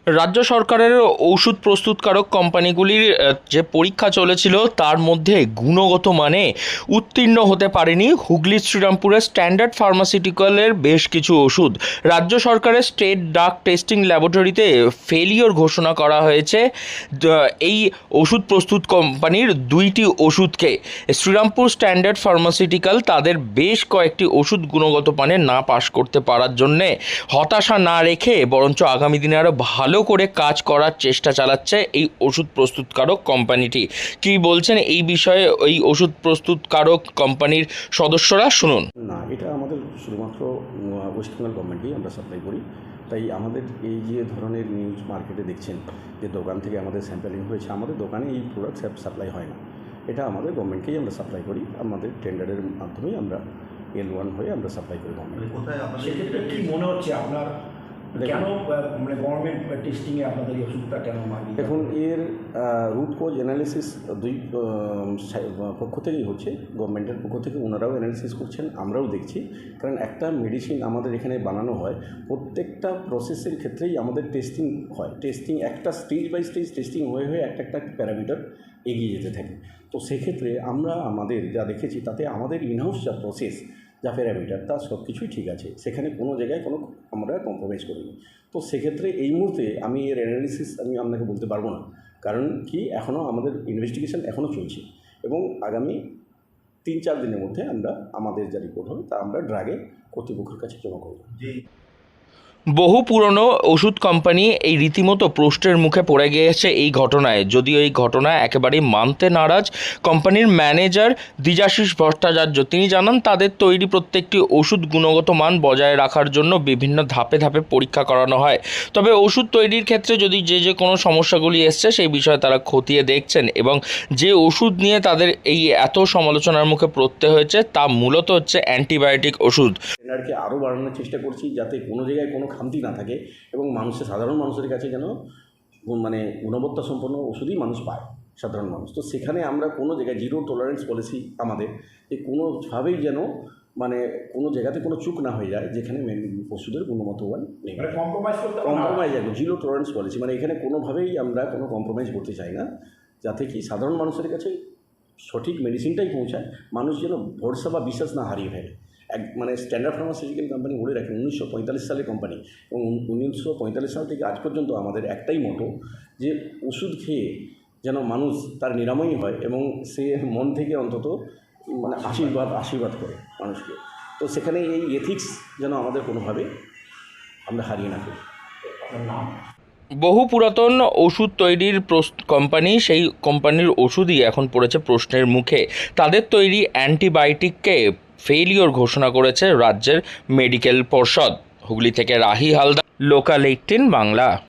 রাজ্য সরকারের ওষুধ প্রস্তুতকারক কোম্পানিগুলির যে পরীক্ষা চলেছিল তার মধ্যে গুণগত মানে উত্তীর্ণ হতে পারেনি হুগলি শ্রীরামপুরের স্ট্যান্ডার্ড ফার্মাসিউটিক্যালের বেশ কিছু ওষুধ। রাজ্য সরকারের স্টেট ড্রাগ টেস্টিং ল্যাবরেটরিতে ফেলিওর ঘোষণা করা হয়েছে এই ওষুধ প্রস্তুত কোম্পানির দুইটি ওষুধকে। শ্রীরামপুর স্ট্যান্ডার্ড ফার্মাসিউটিক্যাল তাদের বেশ কয়েকটি ওষুধ গুণগত মানে না পাশ করতে পারার জন্যে হতাশা না রেখে বরঞ্চ আগামী দিনে আরও ভালো করে কাজ করার চেষ্টা চালাচ্ছে এই ওষুধ প্রস্তুতকারক কোম্পানিটি। কি বলছেন এই বিষয়ে এই ওষুধ প্রস্তুতকারক কোম্পানির সদস্যরা, শুনুন। না, এটা আমাদের শুধুমাত্র ওয়েস্ট বেঙ্গল গভর্নমেন্টকেই আমরা সাপ্লাই করি। তাই আমাদের এই যে ধরনের নিউজ মার্কেটে দেখছেন যে দোকান থেকে আমাদের স্যাম্পেলিং হয়েছে, আমাদের দোকানে এই প্রোডাক্ট সাপ্লাই হয় না। এটা আমাদের গভর্নমেন্টকেই আমরা সাপ্লাই করি, আমাদের টেন্ডারের মাধ্যমেই আমরা L1 হয়ে আমরা সাপ্লাই করি গভর্নমেন্ট। কোথায় আপনার সেক্ষেত্রে কী মনে হচ্ছে আপনার কেন মানে গভর্নমেন্ট টেস্টিংয়ে আপনাদের এই ওষুধটা কেন মানি? এখন এর রুট কোজ অ্যানালিসিস দুই পক্ষ থেকেই হচ্ছে। গভর্নমেন্টের পক্ষ থেকে ওনারাও অ্যানালিসিস করছেন, আমরাও দেখছি। কারণ একটা মেডিসিন আমাদের এখানে বানানো হয়, প্রত্যেকটা প্রসেসের ক্ষেত্রেই আমাদের টেস্টিং হয়। টেস্টিং একটা স্টেজ বাই স্টেজ টেস্টিং হয়ে হয়ে একটা একটা প্যারামিটার এগিয়ে যেতে থাকে। তো সেক্ষেত্রে আমরা আমাদের যা দেখেছি তাতে আমাদের ইনহাউস যা প্রসেস, যা প্যারামিটার, তা সব কিছুই ঠিক আছে। সেখানে কোনো জায়গায় আমরা কম্প্রোমাইজ করিনি। তো সেক্ষেত্রে এই মুহূর্তে আমি এর অ্যানালিসিস আমি আপনাকে বলতে পারবো না, কারণ কি এখনও আমাদের ইনভেস্টিগেশন এখনও চলছে এবং আগামী 3-4 দিনের মধ্যে আমরা আমাদের যা রিপোর্ট হবে তা আমরা ড্রাগে কর্তৃপক্ষের কাছে জমা করব। বহু পুরনো ওষুধ কোম্পানি এই রীতিমতো প্রশ্নের মুখে পড়ে গিয়েছে এই ঘটনায়। যদিও এই ঘটনা একেবারেই মানতে নারাজ কোম্পানির ম্যানেজার দ্বিজাশিস ভট্টাচার্য। তিনি জানান তাদের তৈরি প্রত্যেকটি ওষুধ গুণগত মান বজায় রাখার জন্য বিভিন্ন ধাপে ধাপে পরীক্ষা করানো হয়। তবে ওষুধ তৈরির ক্ষেত্রে যদি যে কোনো সমস্যাগুলি এসছে সেই বিষয়ে তারা খতিয়ে দেখছেন এবং যে ওষুধ নিয়ে তাদের এই এত সমালোচনার মুখে পড়তে হয়েছে তা মূলত হচ্ছে অ্যান্টিবায়োটিক ওষুধ। টেন্ডারকে আরও বাড়ানোর চেষ্টা করছি যাতে কোনো জায়গায় কোনো খামতি না থাকে এবং সাধারণ মানুষের কাছে যেন মানে গুণবত্তা সম্পন্ন ওষুধই মানুষ পায়, সাধারণ মানুষ। তো সেখানে আমরা কোনো জায়গায় জিরো টলারেন্স পলিসি আমাদের, যে কোনোভাবেই যেন মানে কোনো জায়গাতে কোনো চুক না হয়ে যায় যেখানে ওষুধের গুণগত মান নেই। কম্প্রোমাইজ একদম জিরো টলারেন্স পলিসি, মানে এখানে কোনোভাবেই আমরা কোনো কম্প্রোমাইজ করতে চাই না, যাতে কি সাধারণ মানুষের কাছে সঠিক মেডিসিনটাই পৌঁছায়, মানুষ যেন ভরসা বা বিশ্বাস না হারিয়ে ফেলে। মানে স্ট্যান্ডার্ড ফার্মাসিউটিক্যাল কোম্পানি বলে রাখেন 1945 সালের কোম্পানি, এবং 1945 সাল থেকে আজ পর্যন্ত আমাদের একটাই মোটো যে ওষুধ খেয়ে যেন মানুষ তার নিরাময় হয় এবং সে মন থেকে অন্তত মানে আশীর্বাদ করে মানুষকে। তো সেখানে এই এথিক্স যেন আমাদের কোনোভাবে আমরা হারিয়ে না ফেলি। বহু পুরাতন ওষুধ তৈরির কোম্পানি, সেই কোম্পানির ওষুধই এখন পড়েছে প্রশ্নের মুখে। তাদের তৈরি অ্যান্টিবায়োটিককে ফেলিওর ঘোষণা করেছে রাজ্যের মেডিকেল পর্ষদ। হুগলি থেকে রাহি হালদার, লোকাল 18 বাংলা।